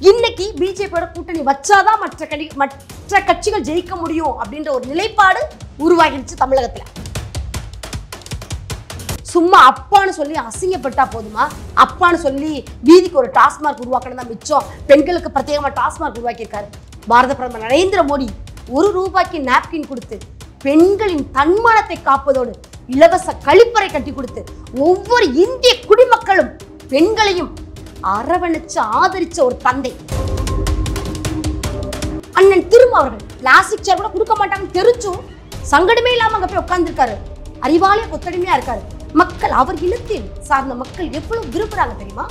இன்னைக்கு பிஜேபியோட கூட்டணி வச்சாதான் மற்ற கட்சிகள் ஜெயிக்க முடியும் அப்படின்ற ஒரு நிலைப்பாடு உருவாகிடுச்சு தமிழகத்துல. சும்மா அப்பான்னு சொல்லி அசிங்கப்பட்டா போதுமா? அப்பான்னு சொல்லி வீதிக்கு ஒரு டாஸ்மார்க் உருவாக்கணும் தான் மிச்சம். பெண்களுக்கு பிரத்யேகமா டாஸ்மார்க் உருவாக்கியிருக்காரு பாரத பிரதமர் நரேந்திர மோடி. ₹1 நாப்கின் கொடுத்து பெண்களின் தன்மானத்தை காப்பதோடு இலவச கழிப்பறை கட்டி கொடுத்து ஒவ்வொரு இந்திய குடிமக்களும் பெண்களையும் அரவணைச்சு ஆதரிச்ச ஒரு தந்தை அண்ணன் திரும்ப அவர்கள். பிளாஸ்டிக் சேர் கூட கொடுக்க மாட்டாங்கன்னு தெரிஞ்சும் சங்கடமே இல்லாம அங்க போய் உட்கார்ந்துருக்காரு. அறிவாலய கொத்தடிமையா இருக்காரு. மக்கள் அவர் இனத்தில் சார்ந்த மக்கள் எவ்வளவு விரும்புறாங்க தெரியுமா?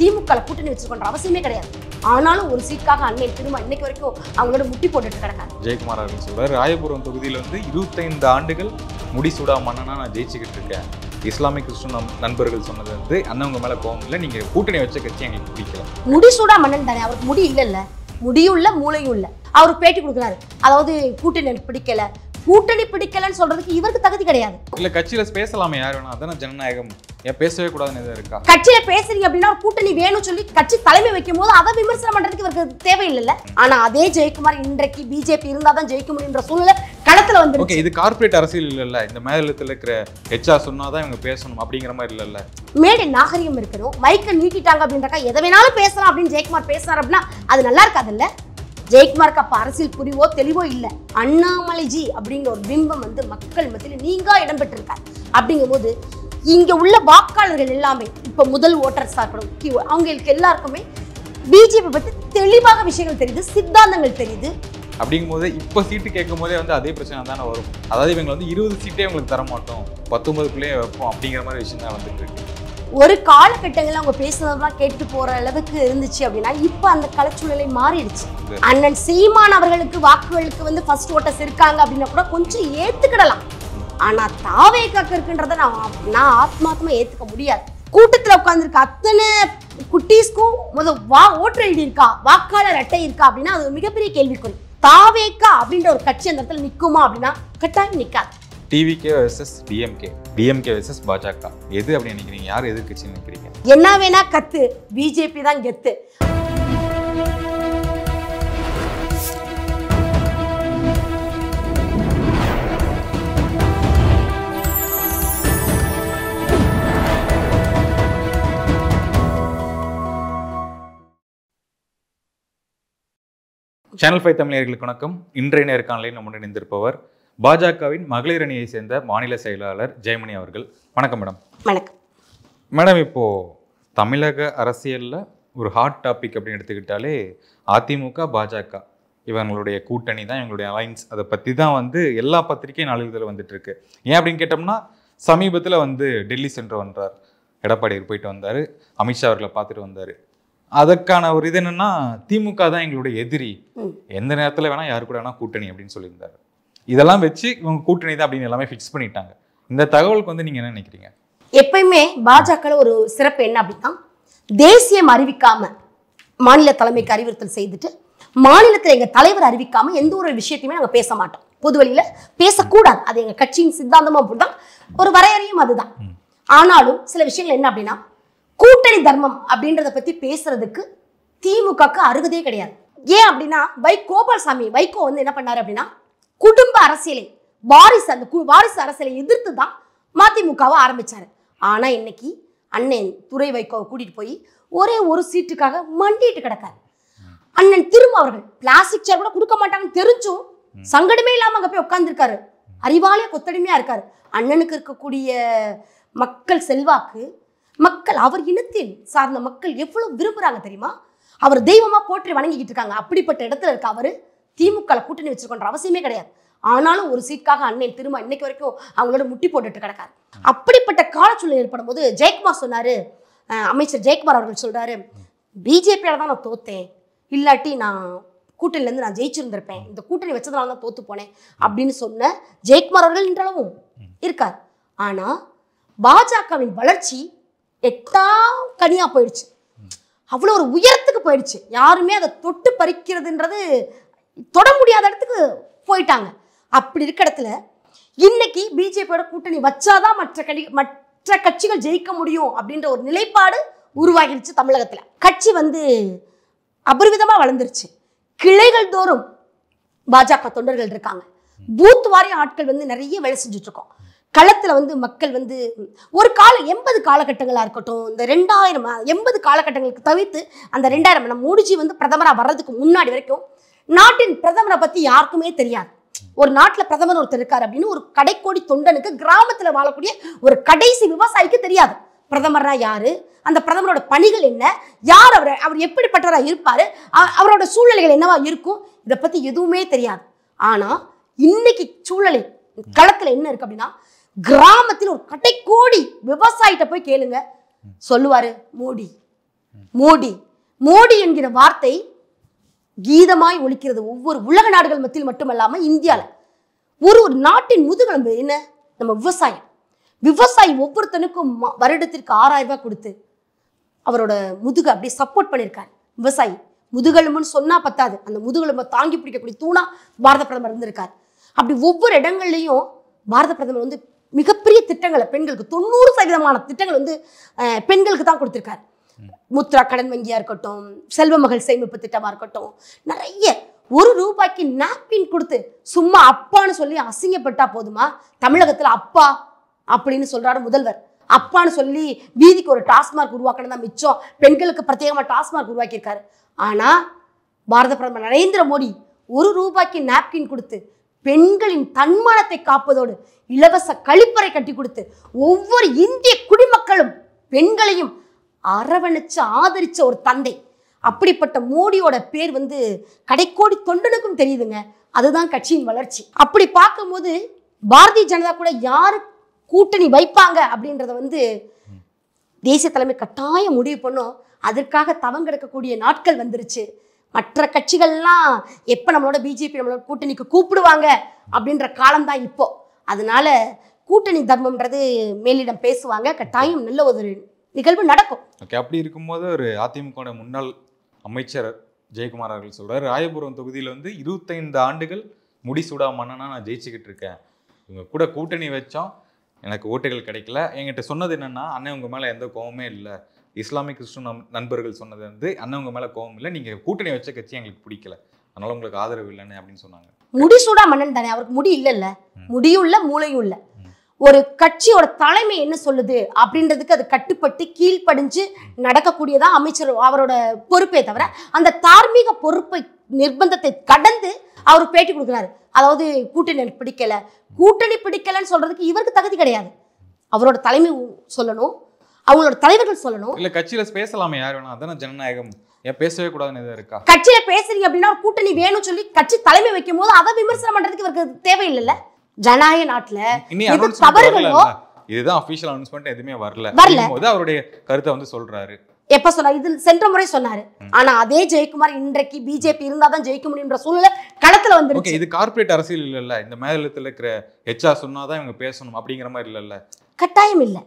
திமுக கூட்டணி வச்சிருக்கின்ற அவசியமே கிடையாது. ஆனாலும் ஒரு சீட்காக அண்ணன் திரும்ப இன்னைக்கு வரைக்கும் அவங்களோட முட்டி போட்டுட்டு கிடக்காரு. ஜெயக்குமார் அவர்கள் சொல்றாரு, ராயபுரம் தொகுதியில் 25 ஆண்டுகள் முடிசூடா மன்னனா நான் ஜெயிச்சுக்கிட்டு இருக்கேன். இஸ்லாமிக் கிறிஸ்துவ நண்பர்கள் சொன்னது அண்ணவங்க மேல கோவம் இல்லை, நீங்க கூட்டணி வச்ச கட்சி எங்களுக்கு பிடிக்கல. முடிசூடா மன்னன் தானே, அவருக்கு முடி இல்ல, முடியும் இல்ல மூளையும் இல்ல. அவருக்கு பேட்டி கொடுக்குறாரு, அதாவது கூட்டணி எனக்கு பிடிக்கல, கூட்டணி பிடிக்கலன்னு சொல்றதுக்கு இவருக்கு தகுதி கிடையாது. இல்ல கட்சியில பேசலாமே, யார் வேணா, அதான ஜனநாயகம். ஏன் பேசவே கூடாதுன்னு எதாவது இருக்கா? கட்சியில பேசுறீங்க அப்படின்னா கூட்டணி வேணும்னு சொல்லி கட்சி தலைமை வைக்கும் போது அதை விமர்சனம் பண்றதுக்கு இவருக்கு தேவையில்லை. ஆனா அதே ஜெயக்குமார் இன்றைக்கு பிஜேபி இருந்தாதான் ஜெயிக்க முடியுன்ற சூழ்நிலை களத்துல வந்து. ஓகே, இது கார்ப்பரேட் அரசியல் இல்லல்ல, இந்த மேலிடத்துல இருக்கிற ஹெச்ஆர் சொன்னாதான் இவங்க பேசணும் அப்படிங்கிற மாதிரி இல்லல்ல. மேடை நாகரிகம் இருக்கணும். மைக்கை நீட்டிட்டாங்க அப்படின்றக்கா எதை வேணாலும் பேசலாம் அப்படின்னு ஜெயக்குமார் பேசுறாரு அப்படின்னா அது நல்லா இருக்காதுல்ல. ஜெயக்குமாருக்கு அப்ப அரசியல் புரிவோ தெளிவோ இல்லை. அண்ணாமலைஜி அப்படிங்கிற ஒரு பிம்பம் வந்து மக்கள் மத்தியில் நீங்கா இடம்பெற்றிருக்காரு. அப்படிங்கும் போது இங்க உள்ள வாக்காளர்கள் எல்லாமே இப்ப முதல் ஓட்டர்ஸா இருக்கணும், அவங்களுக்கு எல்லாருக்குமே பிஜேபி பத்தி தெளிவாக விஷயங்கள் தெரியுது, சித்தாந்தங்கள் தெரியுது. அப்படிங்கும் போது இப்ப சீட்டு கேட்கும் போதே வந்து அதே பிரச்சனை தானே வரும். அதாவது இவங்க வந்து 20 சீட்டே உங்களுக்கு தர மாட்டோம், 19க்குள்ளேயே வைப்போம் அப்படிங்கிற மாதிரி விஷயம் தான் வந்துட்டு இருக்கு. ஒரு காலகட்டங்கள் அவங்க பேசுனதெல்லாம் கேட்டு போற அளவுக்கு இருந்துச்சு அப்படின்னா இப்ப அந்த கலச்சூழலை மாறிடுச்சு. அண்ணன் சீமான் அவர்களுக்கு வாக்குகளுக்கு வந்து ஃபர்ஸ்ட் ஓட்டர்ஸ் இருக்காங்க அப்படின்னா கூட கொஞ்சம் ஏத்துக்கிடலாம். ஆனா தாவேக்காக்கு இருக்குன்றத நான் ஆத்மாத்மா ஏத்துக்க முடியாது. கூட்டத்துல உட்கார்ந்துருக்க அத்தனை குட்டீஸ்க்கும் ஓட்டர் ஐடி இருக்கா, வாக்காளர் அட்டை இருக்கா அப்படின்னா அது மிகப்பெரிய கேள்விக்குறி. தாவேக்கா அப்படின்ற ஒரு கட்சி அந்த இடத்துல நிக்குமா அப்படின்னா கட்டாயம் நிக்காது. TVK versus DMK, DMK versus பாஜக, எது அப்படி நினைக்கிறீங்க? யார் எதிர்கட்சின்னு நினைக்கிறீங்க? என்ன வேணா கத்து, பிஜேபி தான் கெத்து. சேனல் 5 தமிழர்களுக்கு வணக்கம். இன்றைய நேர்காணலில் நம்முடன் இணைந்திருப்பவர் பாஜகவின் மகளிர் அணியை சேர்ந்த மாநில செயலாளர் ஜெயமணி அவர்கள். வணக்கம் மேடம். வணக்கம் மேடம். இப்போ தமிழக அரசியல்ல ஒரு ஹாட் டாபிக் அப்படின்னு எடுத்துக்கிட்டாலே அதிமுக பாஜக இவங்களுடைய கூட்டணி தான், இவங்களுடைய அலைன்ஸ், அதை பற்றி தான் வந்து எல்லா பத்திரிகை நாளிதழில் வந்துட்டு இருக்கு. ஏன் அப்படின்னு கேட்டோம்னா சமீபத்தில் வந்து டெல்லி சென்று வந்தார், எடப்பாடி போயிட்டு வந்தார், அமித்ஷா அவர்களை பார்த்துட்டு வந்தார். அதற்கான ஒரு இது என்னன்னா திமுக தான் எங்களுடைய எதிரி, எந்த நேரத்தில் வேணா யாரு கூட வேணா கூட்டணி அப்படின்னு சொல்லியிருந்தாரு. இதெல்லாம் வச்சு இவங்க கூட்டணி தான் அப்படின்னு எல்லாமே ஃபிக்ஸ் பண்ணிட்டாங்க. இந்த தகவலுக்கு வந்து நீங்க என்ன நினைக்கிறீங்க? எப்பயுமே பாஜக ஒரு சிறப்பு என்ன அப்படின்னா, தேசியம் அறிவிக்காம மாநில தலைமைக்கு அறிவுறுத்தல் செய்துட்டு மாநிலத்தில் எங்க தலைவர் அறிவிக்காம எந்த ஒரு விஷயத்தையுமே நாங்க பேச மாட்டோம், பொது வழியில பேசக்கூடாது. அது எங்க கட்சியின் சித்தாந்தமும் அப்படிதான், ஒரு வரையறையும் அதுதான். ஆனாலும் சில விஷயங்கள் என்ன அப்படின்னா, கூட்டணி தர்மம் அப்படின்றத பத்தி பேசுறதுக்கு திமுகக்கு அருகதே கிடையாது. ஏன் அப்படின்னா கோபால்சாமி வைகோ வந்து என்ன பண்ணாரு அப்படின்னா, குடும்ப அரசியலை வாரிசு அரசியலை எதிர்த்து தான் மதிமுகவை ஆரம்பிச்சாரு. ஆனா இன்னைக்கு அண்ணன் துரை வைகோவை கூட்டிட்டு போய் ஒரே ஒரு சீட்டுக்காக மண்டிட்டு கிடக்காரு. அண்ணன் திரும்ப அவர்கள் பிளாஸ்டிக் சேர் கூட கொடுக்க மாட்டாங்கன்னு தெரிஞ்சும் சங்கடமே இல்லாம அங்க போய் உட்கார்ந்துருக்காரு. அறிவாலய கொத்தடிமையா இருக்காரு. அண்ணனுக்கு இருக்கக்கூடிய மக்கள் செல்வாக்கு, மக்கள் அவர் இனத்தில் சார்ந்த மக்கள் எவ்வளவு விரும்புறாங்க தெரியுமா? அவர் தெய்வமா போற்றி வணங்கிக்கிட்டு இருக்காங்க. அப்படிப்பட்ட இடத்துல இருக்க அவரு திமுக கூட்டணி வச்சிருக்கின்ற அவசியமே கிடையாது. ஆனாலும் ஒரு சீட்காக அண்ணன் திரும்ப இன்னைக்கு வரைக்கும் அவங்களோட முட்டி போட்டுட்டு கிடக்காரு. அப்படிப்பட்ட காலச்சூழல் ஏற்படும் போது ஜெயக்குமார் சொன்னாரு, அமைச்சர் ஜெயக்குமார் அவர்கள் சொல்றாரு, பிஜேபியால தான் நான் தோத்தேன், இல்லாட்டி நான் கூட்டணில இருந்து நான் ஜெயிச்சிருந்திருப்பேன், இந்த கூட்டணி வச்சதுனால தான் தோத்து போனேன் அப்படின்னு சொன்ன ஜெயக்குமார் அவர்கள் இன்றளவும் இருக்கார். ஆனா பாஜகவின் வளர்ச்சி கனியா போயிடுச்சு, அவ்வளவு ஒரு உயரத்துக்கு போயிடுச்சு. யாருமே அதை தொட்டு பறிக்கிறதுன்றது தொட முடியாத இடத்துக்கு போயிட்டாங்க. அப்படி இருக்க இடத்துல இன்னைக்கு பிஜேபியோட கூட்டணி வச்சாதான் மற்ற கட்சிகள் ஜெயிக்க முடியும் அப்படின்ற ஒரு நிலைப்பாடு உருவாகிடுச்சு தமிழகத்துல. கட்சி வந்து அபரிவிதமா வளர்ந்துருச்சு. கிளைகள் தோறும் பாஜக தொண்டர்கள் இருக்காங்க. பூத் வாரிய ஆட்கள் வந்து நிறைய வேலை செஞ்சுட்டு இருக்கோம். களத்துல வந்து மக்கள் வந்து ஒரு 80 காலகட்டங்களா இருக்கட்டும், இந்த 2080 காலகட்டங்களுக்கு தவிர்த்து அந்த 2000 நம்ம மோடிஜி வந்து பிரதமரா வர்றதுக்கு முன்னாடி வரைக்கும் நாட்டின் பிரதமரை பத்தி யாருக்குமே தெரியாது. ஒரு நாட்டுல பிரதமர் ஒருத்தர் இருக்காரு அப்படின்னு ஒரு கடைக்கோடி தொண்டனுக்கு, கிராமத்துல வாழக்கூடிய ஒரு கடைசி விவசாயிக்கு தெரியாது பிரதமர்னா யாரு, அந்த பிரதமரோட பணிகள் என்ன, யார் அவர் எப்படிப்பட்டவரா இருப்பாரு, அவரோட சூழ்நிலைகள் என்னவா இருக்கும், இதை பத்தி எதுவுமே தெரியாது. ஆனா இன்னைக்கு சூழ்நிலை களத்துல என்ன இருக்கு அப்படின்னா, கிராமத்தில் ஒரு கடைக்கோடி விவசாயிட்ட போய் கேளுங்க, சொல்லுவாரு மோடி மோடி மோடி என்கிற வார்த்தை கீதமாய் ஒலிக்கிறது ஒவ்வொரு உலக நாடுகள் மத்தியில் மட்டுமல்லாம இந்தியால. ஒரு நாட்டின் முதுகெலும்பு என்ன, நம்ம விவசாயம். விவசாயி ஒவ்வொருத்தனுக்கும் வருடத்திற்கு 6000 ரூபாய் கொடுத்து அவரோட முதுக அப்படியே சப்போர்ட் பண்ணியிருக்காரு. விவசாயி முதுகெலும்புன்னு சொன்னா பத்தாது, அந்த முதுகெலும்பை தாங்கி பிடிக்கக்கூடிய தூணா பாரத பிரதமர் இருந்திருக்காரு. அப்படி ஒவ்வொரு இடங்கள்லையும் பாரத பிரதமர் வந்து மிகப்பெரிய திட்டங்களை பெண்களுக்கு 90% திட்டங்கள் வந்து பெண்களுக்கு தான் கொடுத்திருக்காரு. முத்ரா கடன் வங்கியா இருக்கட்டும், செல்வ மகள் சேமிப்பு திட்டமா இருக்கட்டும், நிறைய. 1 ரூபாய்க்கு நாப்கின் கொடுத்து சும்மா அப்பான்னு சொல்லி அசிங்கப்பட்டா போதுமா? தமிழகத்துல அப்பா அப்படின்னு சொல்றாரு முதல்வர். அப்பான்னு சொல்லி வீதிக்கு ஒரு டாஸ்மார்க் உருவாக்கணும் தான் மிச்சம். பெண்களுக்கு பிரத்யேகமா டாஸ்மார்க் உருவாக்கியிருக்காரு. ஆனா பாரத பிரதமர் நரேந்திர மோடி 1 ரூபாய்க்கு நாப்கின் கொடுத்து பெண்களின் தன்மானத்தை காப்பதோடு இலவச கழிப்பறை கட்டி கொடுத்து ஒவ்வொரு இந்திய குடிமக்களும் பெண்களையும் அரவணைச்சு ஆதரிச்ச ஒரு தந்தை. அப்படிப்பட்ட மோடியோட பேர் வந்து கடைக்கோடி தொண்டனுக்கும் தெரியுதுங்க. அதுதான் கட்சியின் வளர்ச்சி. அப்படி பார்க்கும்போது பாரதிய ஜனதா கூட யாரு கூட்டணி வைப்பாங்க அப்படின்றத வந்து தேசிய தலைமை கட்டாயம் முடிவு பண்ணும். அதற்காக தவங்கெடுக்கக்கூடிய நாட்கள் வந்துருச்சு. மற்ற கட்சிகள்லாம் எப்போ நம்மளோட பிஜேபி நம்மளோட கூட்டணிக்கு கூப்பிடுவாங்க அப்படின்ற காலம்தான் இப்போ. அதனால கூட்டணி தர்மம்ன்றது மேலிடம் பேசுவாங்க. கட்டாயம் நல்ல ஒரு நிகழ்வு நடக்கும். ஓகே, அப்படி இருக்கும்போது ஒரு அதிமுக முன்னாள் அமைச்சர் ஜெயக்குமார் அவர்கள் சொல்றாரு, ராயபுரம் தொகுதியில் வந்து 25 ஆண்டுகள் முடிசூடா மன்னனா நான் ஜெயிச்சுக்கிட்டு இருக்கேன். இவங்க கூட கூட்டணி வச்சோம், எனக்கு ஓட்டுகள் கிடைக்கல. என்கிட்ட சொன்னது என்னன்னா, அண்ணன் உங்க மேல எந்த கோவமே இல்லை. இஸ்லாமிக் கிறிஸ்துவ நண்பர்கள் சொன்னது வந்து, அண்ணன் உங்க மேல கோவம் இல்லை, நீங்க கூட்டணி வச்ச கட்சி எங்களுக்கு பிடிக்கல, அதனால உங்களுக்கு ஆதரவு இல்லைன்னு அப்படின்னு சொன்னாங்க. முடிசூடா மன்னன் தானே, அவருக்கு முடி இல்லைல்ல, முடியும் இல்லை மூளையும் இல்லை. ஒரு கட்சியோட தலைமை என்ன சொல்லுது அப்படின்றதுக்கு அது கட்டுப்பட்டு கீழ்ப்படிஞ்சு நடக்கக்கூடியதா அமைச்சர் அவரோட பொறுப்பே தவிர, அந்த தார்மீக பொறுப்பை நிர்பந்தத்தை கடந்து அவர் பேட்டி கொடுக்குறாரு. அதாவது கூட்டணி எனக்கு பிடிக்கல, கூட்டணி பிடிக்கலன்னு சொல்றதுக்கு இவருக்கு தகுதி கிடையாது. அவரோட தலைமை சொல்லணும், அவங்களோட தலைவர்கள் சொல்லணும். இல்ல கட்சியில பேசலாமே, யார் வேணா, அதான ஜனநாயகம். ஏன் பேசவே கூடாதுன்னு எதாவது இருக்கா? கட்சியில பேசுறீங்க அப்படின்னா கூட்டணி வேணும்னு சொல்லி கட்சி தலைமை வைக்கும் போது அதை விமர்சனம் பண்றதுக்கு இவருக்கு தேவையில்லை. ஜனநாயக நாட்டுல தவறுகளோ, இதுதான் அபிஷியல் அனௌன்ஸ்மென்ட் எதுவுமே வரல. அவருடைய கருத்தை வந்து சொல்றாரு. எப்ப சொன்னாரு? இது சென்ற முறை சொன்னாரு. ஆனா அதே ஜெயக்குமார் இன்றைக்கு பிஜேபி இருந்தாதான் ஜெயிக்க முடியும்ன்ற சூழ்நிலை களத்துல வந்துருச்சு. இது கார்ப்பரேட் அரசியல் இல்ல, இந்த மேலிடத்துல இருக்கிற HR சொன்னாதான் இவங்க பேசணும் அப்படிங்கிற மாதிரி இல்ல. கட்டாயம் இல்ல.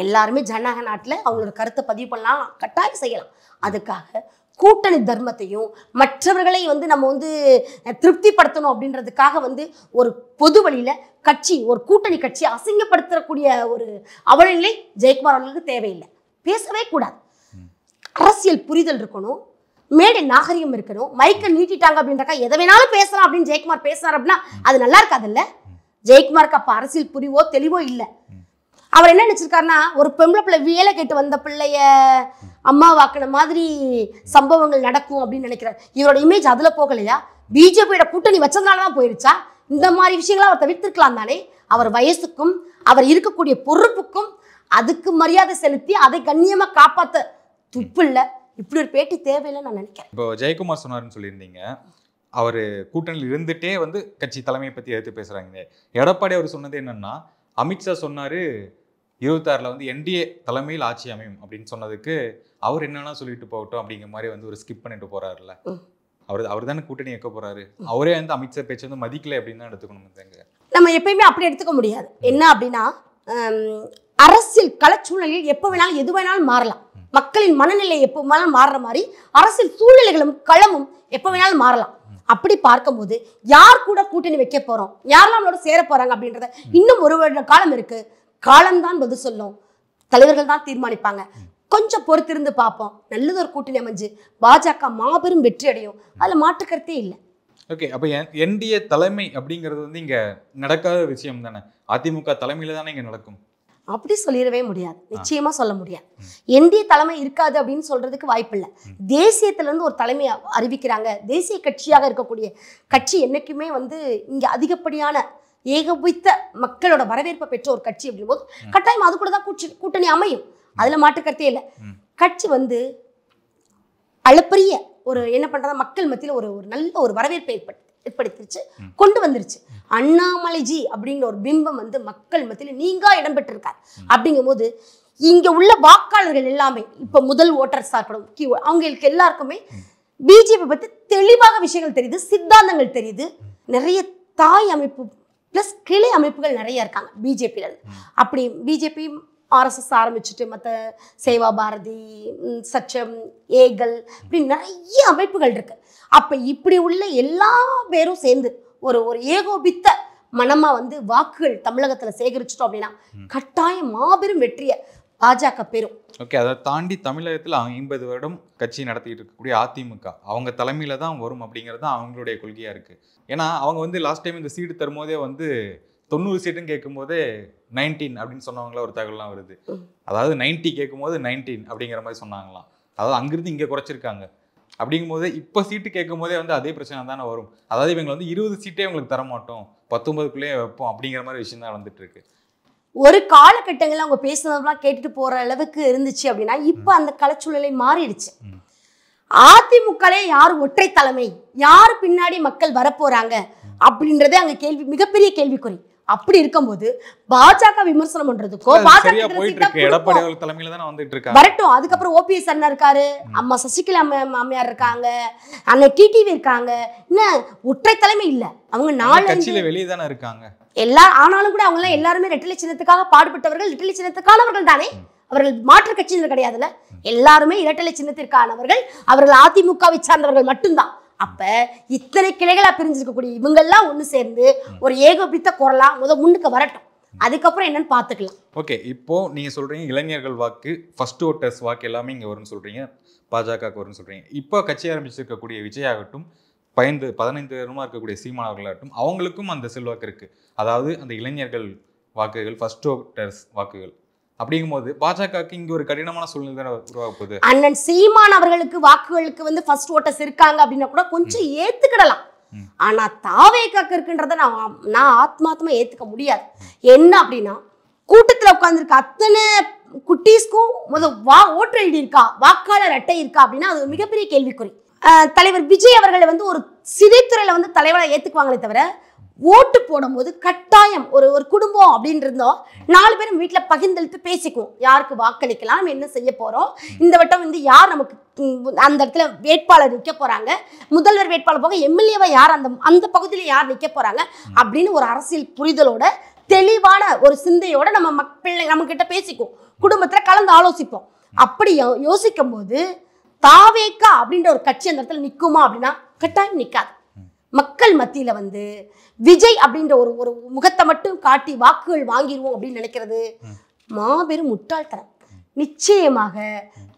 எல்லாருமே ஜனநாயக நாட்டுல அவங்களோட கருத்தை பதிவு பண்ணலாம், கட்டாயம் செய்யலாம். அதுக்காக கூட்டணி தர்மத்தையும் மற்றவர்களை வந்து நம்ம வந்து திருப்திப்படுத்தணும் அப்படின்றதுக்காக வந்து ஒரு பொது வழியில கட்சி, ஒரு கூட்டணி கட்சி அசிங்கப்படுத்தக்கூடிய ஒரு அவலநிலை ஜெயக்குமார் அவர்களுக்கு தேவையில்லை. பேசவே கூடாது. அரசியல் புரிதல் இருக்கணும், மேடை நாகரிகம் இருக்கணும். மைக்கை நீட்டிட்டாங்க அப்படின்றக்கா எதை வேணாலும் பேசலாம் அப்படின்னு ஜெயக்குமார் பேசினார் அப்படின்னா அது நல்லா இருக்காதுல்ல. ஜெயக்குமாருக்கு அப்ப அரசியல் புரிவோ தெளிவோ இல்லை. அவர் என்ன நினைச்சிருக்காருன்னா, ஒரு பொம்பளை பிள்ளை வேலை கேட்டு வந்த பிள்ளைய அம்மா வாக்குன மாதிரி சம்பவங்கள் நடக்கும் அப்படின்னு நினைக்கிறார். இவரோட இமேஜ் அதுல போகலையா? பிஜேபியோட கூட்டணி வச்சதுனாலதான் போயிருச்சா? இந்த மாதிரி விஷயங்களை அவர் தவிர்த்திருக்கலாம் தானே. அவர் வயசுக்கும் அவர் இருக்கக்கூடிய பொறுப்புக்கும் அதுக்கு மரியாதை செலுத்தி அதை கண்ணியமா காப்பாத்த துப்பு இல்லை. இப்படி ஒரு பேட்டி தேவையில்லைன்னு நான் நினைக்கிறேன். இப்போ ஜெயக்குமார் சொன்னாருன்னு சொல்லியிருந்தீங்க, அவர் கூட்டணியில் இருந்துட்டே வந்து கட்சி தலைமையை பத்தி எடுத்து பேசுறாங்க. எடப்பாடி அவர் சொன்னது என்னன்னா, அமித்ஷா சொன்னாரு 26ல் வந்து NDA தலைமையில் ஆட்சி அமையும் அப்படின்னு சொன்னதுக்கு அவர் என்னன்னா சொல்லிட்டு போகட்டும் அப்படிங்கிற மாதிரி வந்து ஒரு ஸ்கிப் பண்ணிட்டு போறாருல்ல. அவர் தானே கூட்டணி வைக்க போறாரு. அவரே வந்து அமித்ஷா பேச்சு வந்து மதிக்கல அப்படின்னு தான் எடுத்துக்கணும். நம்ம எப்பயுமே அப்படி எடுத்துக்க முடியாது. என்ன அப்படின்னா, அரசியல் களச்சூழ்நிலையில் எப்போ வேணாலும் எது வேணாலும் மாறலாம். மக்களின் மனநிலை எப்போ வேணாலும் மாறுற மாதிரி அரசியல் சூழ்நிலைகளும் களமும் எப்போ வேணாலும் மாறலாம். அப்படி பார்க்கும்போது யார் கூட கூட்டணி வைக்க போறோம், யாரெல்லாம் நம்மளோட சேர போறாங்க அப்படின்றத இன்னும் ஒரு வருட காலம் இருக்கு. காலம்தான் பதில் சொல்லும், தலைவர்கள் தான் தீர்மானிப்பாங்க. கொஞ்சம் பொறுத்திருந்து பார்ப்போம். நல்லது ஒரு கூட்டணி அமைஞ்சு பாஜக மாபெரும் வெற்றி அடையும், அதுல மாற்று கருத்தே இல்லை. ஓகே, அப்போ என்டிஏ தலைமை அப்படிங்கிறது வந்து இங்க நடக்காத விஷயம் தானே? அதிமுக தலைமையில தானே இங்க நடக்கும். அப்படி சொல்லிடவே முடியாது, நிச்சயமா சொல்ல முடியாது. என்டிஏ தலைமை இருக்காது அப்படின்னு சொல்றதுக்கு வாய்ப்பில்லை. தேசியத்துல இருந்து ஒரு தலைமை அறிவிக்கிறாங்க. தேசிய கட்சியாக இருக்கக்கூடிய கட்சி என்னைக்குமே வந்து இங்க அதிகப்படியான ஏகபித்த மக்களோட வரவேற்பை பெற்ற ஒரு கட்சி அப்படின் போது கட்டாயம் அது கூட தான் கூட்டணி அமையும், அதுல மாற்றுக்கருத்தே இல்லை. கட்சி வந்து அளப்பரிய ஒரு என்ன பண்றதா மக்கள் மத்தியில் ஒரு நல்ல ஒரு வரவேற்பை ஏற்படுத்திருச்சு, கொண்டு வந்துருச்சு. அண்ணாமலைஜி அப்படிங்கிற ஒரு பிம்பம் வந்து மக்கள் மத்தியில் நீங்கா இடம்பெற்றிருக்காரு. அப்படிங்கும் போது இங்க உள்ள வாக்காளர்கள் எல்லாமே இப்ப முதல் ஓட்டர்ஸா இருக்கணும், அவங்களுக்கு எல்லாருக்குமே பிஜேபி பத்தி தெளிவாக விஷயங்கள் தெரியுது, சித்தாந்தங்கள் தெரியுது. நிறைய தாய் அமைப்பு பிளஸ் கிளை அமைப்புகள் நிறைய இருக்காங்க பிஜேபியில இருந்து. அப்படி பிஜேபி ஆர்எஸ்எஸ் ஆரம்பிச்சுட்டு மற்ற சேவா பாரதி, சச்சம், ஏகல், இப்படி நிறைய அமைப்புகள் இருக்கு. அப்ப இப்படி உள்ள எல்லா பேரும் சேர்ந்து ஒரு ஏகோபித்த மனமா வந்து வாக்குகள் தமிழகத்துல சேகரிச்சிட்டோம் அப்படின்னா கட்டாயம் மாபெரும் வெற்றியை பாஜக பெறும். ஓகே, அதை தாண்டி தமிழகத்தில் 50 வருடம் கட்சி நடத்திட்டு இருக்கக்கூடிய அதிமுக அவங்க தலைமையில தான் வரும் அப்படிங்கிறது தான் அவங்களுடைய கொள்கையா இருக்கு. ஏன்னா அவங்க வந்து லாஸ்ட் டைம் இந்த சீட்டு தரும்போதே வந்து 90 சீட்டுன்னு கேட்கும் போதே 19 அப்படின்னு சொன்னவங்களா ஒரு தகவலாம் வருது. அதாவது 90 கேட்கும் போது 19 அப்படிங்கிற மாதிரி சொன்னாங்களாம். அதாவது அங்கிருந்து இங்கே குறைச்சிருக்காங்க. அப்படிங்கும் போது இப்போ சீட்டு கேட்கும் போதே வந்து அதே பிரச்சனை தானே வரும். அதாவது இவங்க வந்து 20 சீட்டே உங்களுக்கு தர மாட்டோம், 19க்குள்ளேயே வைப்போம் அப்படிங்கிற மாதிரி விஷயம் தான் வந்துட்டு இருக்கு. ஒரு காலகட்டங்களில் அவங்க பேசுனதெல்லாம் கேட்டுட்டு போற அளவுக்கு இருந்துச்சு அப்படின்னா இப்போ அந்த கலச்சூழலை மாறிடுச்சு. அதிமுகலே யார் ஒற்றை தலைமை, யார் பின்னாடி மக்கள் வரப்போறாங்க அப்படின்றதே அங்க மிகப்பெரிய கேள்விக்குறி. அப்படி இருக்கும்போது பாஜக விமர்சனம் பண்றதுக்கோ வரட்டும். அதுக்கப்புறம் ஓபிஎஸ் அண்ணா இருக்காரு, அம்மா சசிகலா மாமியார் இருக்காங்க, அண்ணன் டிடிவி இருக்காங்க. என்ன ஒற்றை தலைமை இல்ல, அவங்க 4 கட்சியில வெளியே தானே இருக்காங்க ஆனாலும் கூட அவங்க எல்லாம் எல்லாருமே ரெட்டலை சின்னத்துக்காக பாடுபட்டவர்கள், ரெட்டலை சின்னத்துக்கானவர்கள் தானே. அவர்கள் மாற்று கட்சியினர் கிடையாதுல்ல, எல்லாருமே இரட்டலை சின்னத்திற்கானவர்கள். அவர்கள் அதிமுகவை சார்ந்தவர்கள் மட்டும்தான். அப்ப இத்தனை கிளைகளா பிரிஞ்சிருக்கக்கூடிய இவங்கெல்லாம் ஒண்ணு சேர்ந்து ஒரு ஏகோபித்த குரலா முன்னுக்கு வரட்டும், அதுக்கப்புறம் என்னன்னு பாத்துக்கலாம். ஓகே, இப்போ நீங்க சொல்றீங்க இளைஞர்கள் வாக்கு, ஃபர்ஸ்ட் ஓட்டர்ஸ் வாக்கு எல்லாமே இங்க வரும்னு சொல்றீங்க, பாஜகவுக்கு வரும்னு சொல்றீங்க. இப்போ கட்சி ஆரம்பிச்சிருக்கக்கூடிய விஜய் ஆகட்டும், 15 வருமா இருக்கக்கூடிய சீமான் அவர்களாகட்டும், அவங்களுக்கும் அந்த செல்வாக்கு இருக்கு. அதாவது அந்த இளைஞர்கள் வாக்குகள், ஃபர்ஸ்ட் ஓட்டர்ஸ் வாக்குகள். அப்படிங்கும்போது பாஜகவுக்கு இங்க ஒரு கடினமான சூழ்நிலை உருவாக போகுது. அண்ணன் சீமான் அவர்களுக்கு வாக்குகளுக்கு வந்து ஃபர்ஸ்ட் ஓட்டர்ஸ் இருக்காங்க அப்படின்னா கூட கொஞ்சம் ஏத்துக்கிடலாம். ஆனா தாவேக்காக்கு இருக்குன்றத நான் ஆத்மாத்மா ஏத்துக்க முடியாது. என்ன அப்படின்னா கூட்டத்துல உட்கார்ந்துருக்க அத்தனை குட்டீஸ்க்கும் ஓட்டர் ஐடி இருக்கா, வாக்காளர் அட்டை இருக்கா அப்படின்னா அது மிகப்பெரிய கேள்விக்குறி. தலைவர் விஜய் அவர்களை வந்து ஒரு சிறைத்துறையில வந்து தலைவரை ஏத்துக்குவாங்களே தவிர ஓட்டு போடும்போது கட்டாயம் ஒரு குடும்பம் அப்படின்னு இருந்தோம் 4 பேரும் வீட்டில் பகிர்ந்தளித்து பேசிக்குவோம், யாருக்கு வாக்களிக்கலாம், நம்ம என்ன செய்ய போறோம், இந்த வட்டம் வந்து யார் நமக்கு அந்த இடத்துல வேட்பாளர் நிற்க போறாங்க, முதல்வர் வேட்பாளர் போக எம்எல்ஏவை யார் அந்த பகுதியில யார் நிற்க போறாங்க அப்படின்னு ஒரு அரசியல் புரிதலோட தெளிவான ஒரு சிந்தையோட நம்ம பிள்ளை நம்ம கிட்ட பேசிக்குவோம், குடும்பத்துல கலந்து ஆலோசிப்போம். அப்படி யோசிக்கும் போது தாவேக்கா அப்படின்ற ஒரு கட்சி அந்த இடத்துல நிற்குமா அப்படின்னா கட்டாயம் நிற்காது. மக்கள் மத்தியில வந்து விஜய் அப்படின்ற ஒரு முகத்தை மட்டும் காட்டி வாக்குகள் வாங்கிடுவோம் அப்படின்னு நினைக்கிறது மாபெரும் முட்டாள்தனம். நிச்சயமாக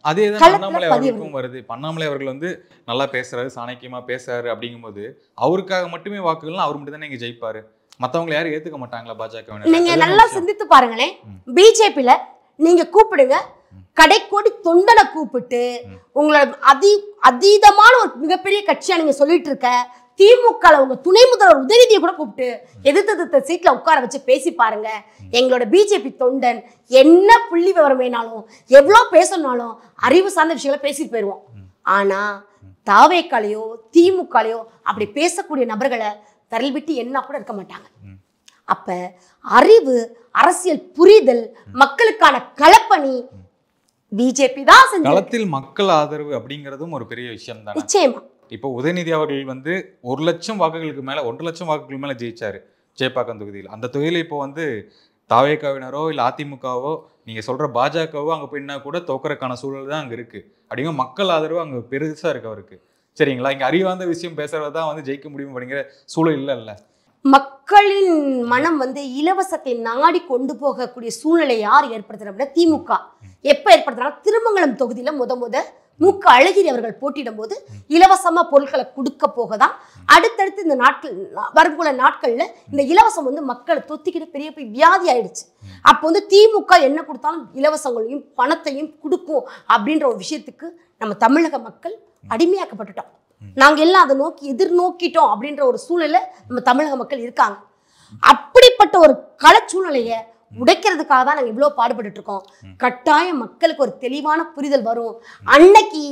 அதேதான் அண்ணாமலை அவர்களுக்கும் வருது. அண்ணாமலை அவர்கள் வந்து நல்லா பேசுறாரு, சாணக்கியமா பேசுறாரு. அப்படிங்கும்போது அவருக்காக மட்டுமே வாக்குகள் அவர் மட்டும் தானே இங்க ஜெயிப்பாரு, மத்தவங்களை யாரும் ஏத்துக்க மாட்டாங்களா பாஜக? நீங்க நல்லா சிந்தித்து பாருங்களேன். பிஜேபியில நீங்க கூப்பிடுங்க, கடைக்கோடி தொண்டனை கூப்பிட்டு உங்களோட அதீதமான ஒரு மிகப்பெரிய கட்சியா நீங்க சொல்லிட்டு இருக்க திமுக உங்க துணை முதல்வர் உதயநிதியை கூட கூப்பிட்டு எதிர்த்த சீட்ல உட்கார வச்சு பேசி பாருங்க. எங்களோட பிஜேபி தொண்டன் என்ன புள்ளி விவரம் வேணாலும் எவ்வளவு பேசணும்னாலும் அறிவு சார்ந்த விஷயங்களை பேசிட்டு போயிடுவோம். ஆனா தாவேக்காலையோ திமுகலையோ அப்படி பேசக்கூடிய நபர்களை தரல் விட்டு என்ன கூட இருக்க மாட்டாங்க. அப்ப அறிவு, அரசியல் புரிதல், மக்களுக்கான களப்பணி பிஜேபி தான் செஞ்சு. களத்தில் மக்கள் ஆதரவு அப்படிங்கிறதும் ஒரு பெரிய விஷயம் தான். நிச்சயமா இப்போ உதயநிதி அவர்கள் வந்து 1 லட்சம் வாக்குகளுக்கு மேல 1.5 லட்சம் வாக்குகள் மேல ஜெயிச்சாரு ஜெயப்பாக்கம் தொகுதியில். அந்த தொகுதியில் இப்போ வந்து தாவேக்காவினரோ இல்லை அதிமுகவோ நீங்க சொல்ற பாஜகவோ அங்க போயின்னா கூட தோக்கறக்கான சூழல் தான் அங்க இருக்கு. அப்படிங்கிற மக்கள் ஆதரவு அங்க பெருசா இருக்கு அவருக்கு. சரிங்களா, இங்க அறிவார்ந்த விஷயம் பேசுறதான் வந்து ஜெயிக்க முடியும் அப்படிங்கிற சூழல் இல்லைல்ல. மக்களின் மனம் வந்து இலவசத்தை நாடி கொண்டு போகக்கூடிய சூழ்நிலை யார் ஏற்படுத்துறாங்க அப்படின்னா திமுக. எப்ப ஏற்படுத்துறாங்க? திருமங்கலம் தொகுதியில முத மூக்க அழகிரி அவர்கள் போட்டியிடும் போது இலவசமா பொருட்களை கொடுக்க போகதான் அடுத்தடுத்து இந்த நாட்கள் வரக்கூடிய நாட்கள்ல இந்த இலவசம் வந்து மக்களை தொத்திக்கிட்டு பெரிய பெரிய வியாதி ஆயிடுச்சு. அப்போ வந்து திமுக என்ன கொடுத்தாலும் இலவசங்களையும் பணத்தையும் கொடுக்கும் அப்படின்ற ஒரு விஷயத்துக்கு நம்ம தமிழக மக்கள் அடிமையாக்கப்பட்டுட்டோம். நாங்க எல்லாம் அதை நோக்கி எதிர்நோக்கிட்டோம் அப்படின்ற ஒரு சூழ்நிலை நம்ம தமிழக மக்கள் இருக்காங்க. அப்படிப்பட்ட ஒரு கள சூழ்நிலைய உடைக்கிறதுக்காக தான் நாங்கள் இவ்வளோ பாடுபட்டு இருக்கோம். கட்டாயம் மக்களுக்கு ஒரு தெளிவான புரிதல் வரும். அன்னைக்கு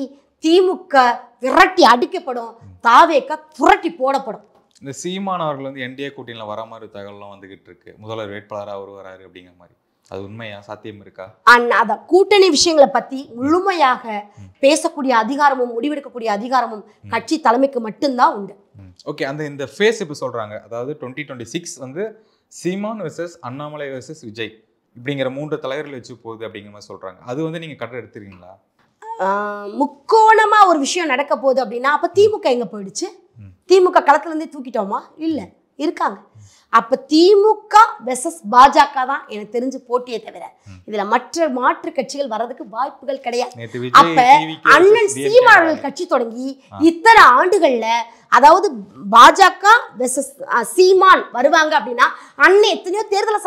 திமுக விரட்டி அடிக்கப்படும், தாவேக புரட்டி போடப்படும். இந்த சீமான் அவர்கள் வந்து என்டிஏ கூட்டணியில் வர மாதிரி தகவல்லாம் வந்துகிட்டு இருக்கு, முதல்வர் வேட்பாளராக வருவாரு அப்படிங்கிற மாதிரி. அது உண்மையா? சாத்தியம் இருக்கா? அதான் கூட்டணி விஷயங்களை பத்தி முழுமையாக பேசக்கூடிய அதிகாரமும் முடிவெடுக்கக்கூடிய அதிகாரமும் கட்சி தலைமைக்கு மட்டும்தான் உண்டு. ஓகே, அந்த இந்த ஃபேஸ் இப்போ சொல்றாங்க, அதாவது 2026 வந்து சீமான் வெர்சஸ் அண்ணாமலை வெர்சஸ் விஜய் இப்படிங்கிற 3 தலைவர்கள் வச்சு போகுது அப்படிங்கிற மாதிரி சொல்றாங்க. அது வந்து நீங்க கரெக்டாக எடுத்துறீங்களா? முக்கோணமா ஒரு விஷயம் நடக்க போகுது அப்படின்னா அப்ப திமுக எங்க போயிடுச்சு? திமுக களத்துல இருந்தே தூக்கிட்டோமா? இல்ல, இருக்காங்க. அப்ப திமுக வெர்சஸ் பாஜக தான் எனக்கு தெரிஞ்சு போட்டியே தவிர இதுல மற்ற மாற்று கட்சிகள் வர்றதுக்கு வாய்ப்புகள் கிடையாது. அப்ப அண்ணன் சீமான் கட்சி தொடங்கி இத்தனை ஆண்டுகள்ல, அதாவது பாஜக வெர்சஸ் சீமான் வருவாங்க அப்படின்னா அண்ணன் எத்தனையோ தேர்தலை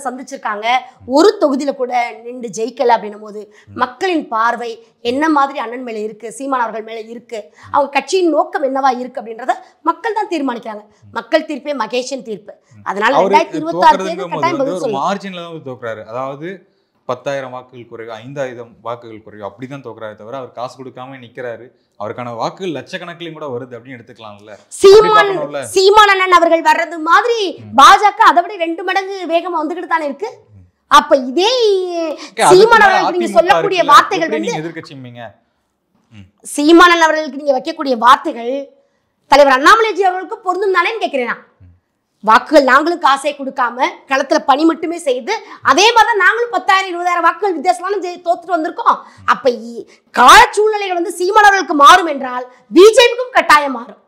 சந்திச்சிருக்காங்க. ஒரு தொகுதியில கூட நின்று ஜெயிக்கல அப்படின்னும் போது மக்களின் பார்வை என்ன மாதிரி அண்ணன் மேல இருக்கு, சீமான் அவர்கள் மேல இருக்கு, அவங்க கட்சியின் நோக்கம் என்னவா இருக்கு அப்படின்றத மக்கள் தான் தீர்மானிக்கிறாங்க. மக்கள் தீர்ப்பே மகேஷன் தீர்ப்பு. அதனால 2026 மார்ஜின்ல தான் தோக்குறாரு. அதாவது 10,000 வாக்குகள் குறைவு, 5,000 வாக்குகள் குறைவு, அப்படிதான் தோக்குறாரு தவிர அவர் காசு கொடுக்காம நிக்கிறாரு. அவருக்கான வாக்குகள் லட்சக்கணக்கிலும் கூட வருது அப்படின்னு எடுத்துக்கலாம்ல. சீமான் அண்ணன் அவர்கள் வர்றது மாதிரி பாஜக அதை விட 2 மடங்கு வேகமா வந்துகிட்டு தானே இருக்கு. அப்ப இதே சீமான் அவர்களுக்கு நீங்க சொல்லக்கூடிய வார்த்தைகள் வந்து எதிர்க்கட்சிங்க, சீமான் அவர்களுக்கு நீங்க வைக்கக்கூடிய வார்த்தைகள் தலைவர் அண்ணாமலைஜி அவர்களுக்கு பொருந்தும் தானே கேட்கிறேன். வாக்குகள் நாங்களும் காசை கொடுக்காம களத்துல பணி மட்டுமே செய்து அதே மாதிரி நாங்களும் 10,000 20,000 வாக்குகள் வித்தியாசம் தோத்துட்டு வந்திருக்கோம். அப்ப கால சூழ்நிலைகள் வந்து சீமானவர்களுக்கு மாறும் என்றால் பிஜேபிக்கும் கட்டாயம் மாறும்.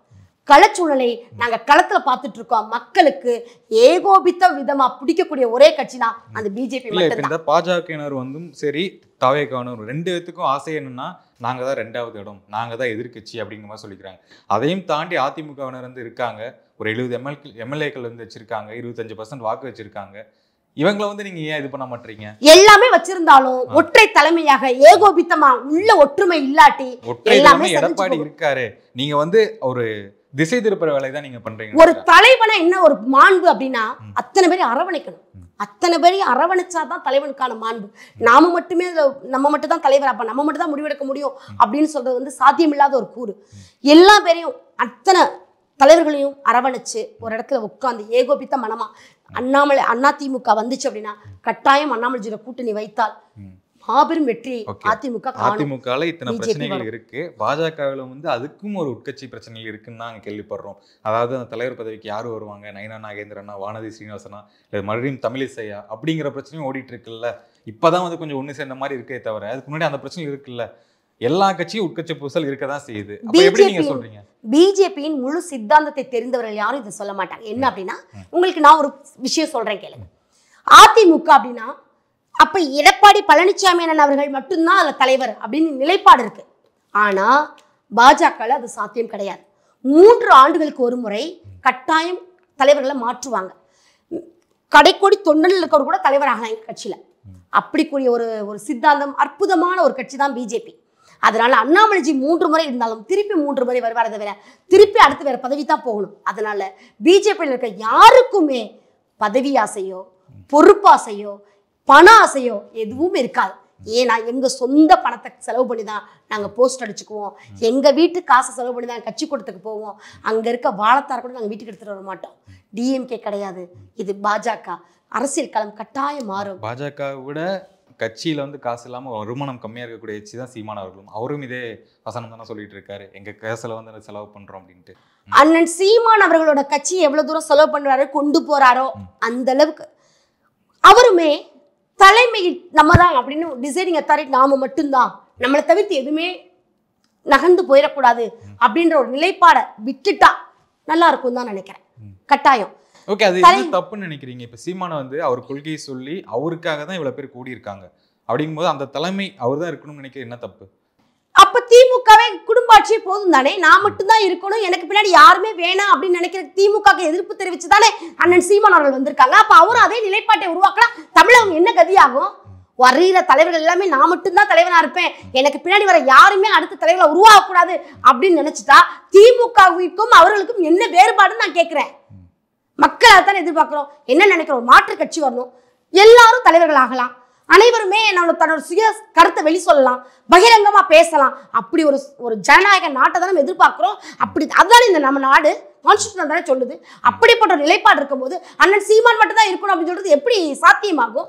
களச்சூழ்நிலை நாங்க களத்துல பார்த்துட்டு இருக்கோம். மக்களுக்கு ஏகோபித்த விதமா பிடிக்கக்கூடிய ஒரே கட்சி தான் அந்த பிஜேபி. இந்த பாஜகவினர் வந்து சரி, தாவேகாவினர் 2 பேத்துக்கும் ஆசை என்னன்னா நாங்க தான் 2வது இடம், நாங்க தான் எதிர்கட்சி அப்படிங்கிற மாதிரி சொல்லிக்கிறாங்க. அதையும் தாண்டி அதிமுகவினர் வந்து இருக்காங்க, ஒரு 70 எம்எல்ஏக்கள் வந்து வச்சிருக்காங்க, 25% வாக்கு வச்சிருக்காங்க. இவங்களை வந்து நீங்க ஏன் இது பண்ண மாட்டீங்க? எல்லாமே வச்சிருந்தாலும் ஒற்றை தலைமையாக ஏகோபித்தமா உள்ள ஒற்றுமை இல்லாட்டி எல்லாமே எடப்பாடி இருக்காரு. நீங்க வந்து ஒரு திசை திருப்புற வேலை தான் நீங்க பண்றீங்க. ஒரு தலைவனை என்ன ஒரு மாண்பு அப்படின்னா அத்தனை பேரையும் அரவணைக்கணும். அத்தனை பேரையும் அரவணைச்சாதான் தலைவனுக்கான மாண்பு. நம்ம மட்டும் தான் தலைவர், அப்ப நம்ம மட்டும் தான் முடிவெடுக்க முடியும் அப்படின்னு சொல்றது வந்து சாத்தியமில்லாத ஒரு கூறு. எல்லா பேரையும் அத்தனை தலைவர்களையும் அரவணைச்சு ஒரு இடத்துல உட்காந்து ஏகோபித்த மனமா அதிமுக வந்துச்சு அப்படின்னா கட்டாயம் அண்ணாமலைஜியோட கூட்டணி வைத்தால் மாபெரும் வெற்றி அதிமுக. அதிமுகல இத்தனை பிரச்சனைகள் இருக்கு, பாஜகவில் வந்து அதுக்கும் ஒரு உட்கட்சி பிரச்சனைகள் இருக்குன்னு நாங்க கேள்விப்படுறோம். அதாவது அந்த தலைவர் பதவிக்கு யாரு வருவாங்க, நயனா நாகேந்திரனா, வானதி ஸ்ரீனிவாசனா, இல்லை மறுபடியும் தமிழிசையா அப்படிங்கிற பிரச்சனையும் ஓடிட்டு இருக்குல்ல. இப்பதான் வந்து கொஞ்சம் ஒண்ணு சேர்ந்த மாதிரி இருக்கே தவிர அதுக்கு முன்னாடி அந்த பிரச்சனை இருக்குல்ல. எல்லா கட்சியும் உட்கட்சி பூசல் இருக்கதான் செய்யுது. எப்படி நீங்க சொல்றீங்க? பிஜேபியின் முழு சித்தாந்தத்தை தெரிந்தவர்கள் யாரும் இதை சொல்ல மாட்டாங்க. என்ன அப்படின்னா, உங்களுக்கு நான் ஒரு விஷயம் சொல்றேன் கேளுங்க. அதிமுக அப்படின்னா அப்ப எடப்பாடி பழனிசாமி அவர்கள் மட்டும்தான் அதுல தலைவர் அப்படின்னு நிலைப்பாடு இருக்கு. ஆனா பாஜக அது சாத்தியம் கிடையாது. 3 ஆண்டுகளுக்கு ஒரு முறை கட்டாயம் தலைவர்களை மாற்றுவாங்க. கடைக்கோடி தொண்டனில் இருக்கவர் கூட தலைவர் ஆகலாம் எங்க கட்சியில. அப்படிக்கூடிய ஒரு சித்தாந்தம், அற்புதமான ஒரு கட்சி தான் பிஜேபி. அதனால அண்ணாமலைஜி 3 முறை இருந்தாலும் திருப்பி 3 முறை வருவாரே தவிர திருப்பி அடுத்து வேற பதவி தான் போகணும். அதனால பிஜேபியில் இருக்க யாருக்குமே பதவி ஆசையோ பொறுப்பாசையோ பண ஆசையோ எதுவும் இருக்காது. ஏன்னா எங்க சொந்த பணத்தை செலவு பண்ணி தான் நாங்க போஸ்ட் அடிச்சுக்குவோம். எங்க வீட்டு காசை செலவு பண்ணி தான் கட்சி கூட்டத்துக்கு போவோம். அங்க இருக்க வாழத்தார கூட நாங்க வீட்டுக்கு எடுத்துட்டு வர மாட்டோம். டிஎம்கே கிடையாது, இது பாஜக. அரசியல் களம் கட்டாயம் மாறும். பாஜக விட கட்சியில வந்து காசு இல்லாம வருமானம் கம்மியா இருக்கக்கூடிய கட்சி தான் சீமான் அவர்களும். அவரும் இதே வசனம் தானே சொல்லிட்டு இருக்காரு, எங்க காசுல வந்து செலவு பண்றோம் அப்படின்ட்டு. அண்ணன் சீமான் அவர்களோட கட்சி எவ்வளவு தூரம் செலவு பண்றாரோ கொண்டு போறாரோ அந்த அளவுக்கு அவருமே தலைமையில் நம்ம தான் அப்படின்னு டிசைடிங் அத்தாரிட்டி நாம மட்டும்தான், நம்மளை தவிர்த்து எதுவுமே நகர்ந்து போயிடக்கூடாது அப்படின்ற ஒரு நிலைப்பாடை விட்டுட்டா நல்லா இருக்கும் தான் நினைக்கிறேன். கட்டாயம். ஓகே, அது என்ன தப்புன்னு நினைக்கிறீங்க? இப்ப சீமானை வந்து அவர் கொள்கையை சொல்லி அவருக்காக தான் இவ்வளவு பேர் கூடி இருக்காங்க அப்படிங்கும்போது அந்த தலைமை அவர் தான் இருக்கணும்னு நினைக்கிறது என்ன தப்பு? அப்ப திமுகவே குடும்ப ஆட்சியே போதும் தானே, நான் மட்டும்தான் இருக்கணும், எனக்கு பின்னாடி யாருமே வேணாம் அப்படின்னு நினைக்கிற திமுகக்கு எதிர்ப்பு தெரிவிச்சு தானே அண்ணன் சீமான் அவர்கள் வந்திருக்காங்க. அப்ப அவரும் அதே நிலைப்பாட்டை உருவாக்கலாம். தமிழகம் என்ன கதியாகும்? வருகிற தலைவர்கள் எல்லாமே நான் மட்டும்தான் தலைவனா இருப்பேன், எனக்கு பின்னாடி வர யாருமே அடுத்த தலைவரை உருவாகக்கூடாது அப்படின்னு நினைச்சிட்டா திமுகவுக்கும் அவர்களுக்கும் என்ன வேறுபாடுன்னு நான் கேட்கிறேன். மக்கள் அதைத்தான் எதிர்பார்க்கிறோம். என்ன நினைக்கிறோம்? மாற்று கட்சி வரணும், எல்லாரும் தலைவர்கள் ஆகலாம், அனைவருமே தன்னோட சுய கருத்தை வெளி சொல்லலாம், பகிரங்கமா பேசலாம். அப்படி ஒரு ஜனநாயக நாட்டை தான் நம்ம எதிர்பார்க்கிறோம். அப்படி அதுதான் இந்த நம்ம நாடு கான்ஸ்டிடியூஷன் தானே சொல்லுது. அப்படிப்பட்ட ஒரு நிலைப்பாடு இருக்கும்போது அண்ணன் சீமான் மட்டும் தான் இருக்கணும் அப்படின்னு சொல்றது எப்படி சாத்தியமாகும்?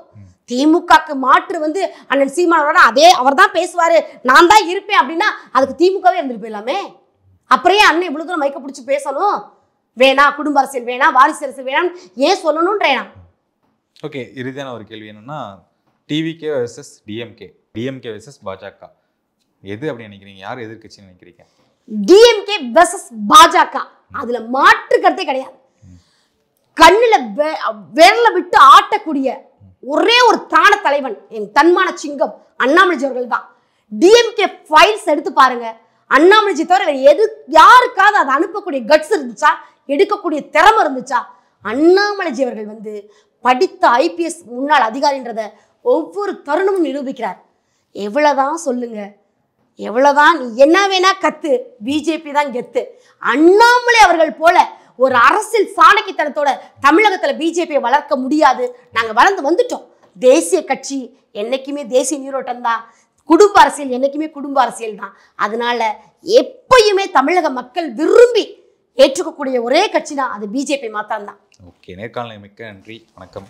திமுகக்கு மாற்று அண்ணன் சீமானோட அதே அவர் தான் பேசுவாரு, நான் தான் இருப்பேன் அப்படின்னா அதுக்கு திமுகவே இருந்துட்டு போயிடலாமே. அப்புறம் அண்ணன் இவ்வளவு தூரம் மைக்க பிடிச்சி பேசணும்? வேணா குடும்ப அரசியல் வேணா, வாரிசு அரசியல் வேணாம் ஏன் சொல்லணும்ன்றேனா? ஓகே, இறுதியான ஒரு கேள்வி என்னன்னா, TVK versus DMK, DMK versus பாஜக, எது அப்படி நினைக்கிறீங்க? யார் எதிர்கட்சின்னு நினைக்கிறீங்க? டிஎம்கே வெர்சஸ் பாஜக, அதுல மாற்று கருத்தே கிடையாது. கண்ணுல விரல விட்டு ஆட்டக்கூடிய ஒரே ஒரு தான தலைவன், என் தன்மான சிங்கம் அண்ணாமலை அவர்கள் தான். டிஎம்கே ஃபைல்ஸ் எடுத்து பாருங்க, அண்ணாமலை தவிர யாருக்காவது அதை அனுப்பக்கூடிய கட்ஸ் இருந்துச்சா, எடுக்கக்கூடிய திறமை இருந்துச்சா? அண்ணாமலை அவர்கள் படித்த ஐபிஎஸ் முன்னாள் அதிகாரின்றத ஒவ்வொரு தருணமும் நிரூபிக்கிறார். எவ்வளவுதான் சொல்லுங்க, எவ்வளவுதான் நீ என்ன வேணா கத்து, பிஜேபி தான் கெத்து. அண்ணாமலை அவர்கள் போல ஒரு அரசியல் சாணக்கித்தனத்தோட தமிழகத்துல பிஜேபியை வளர்க்க முடியாது. நாங்க வளர்ந்து வந்துட்டோம். தேசிய கட்சி என்னைக்குமே தேசிய நீரோட்டம் தான், குடும்ப அரசியல் என்னைக்குமே குடும்ப அரசியல் தான். அதனால எப்பயுமே தமிழக மக்கள் விரும்பி ஏற்றுக்கக்கூடிய ஒரே கட்சி தான் அது பிஜேபி மாத்திரம் தான். ஓகே, நேர்காணலை மிக்க நன்றி, வணக்கம்.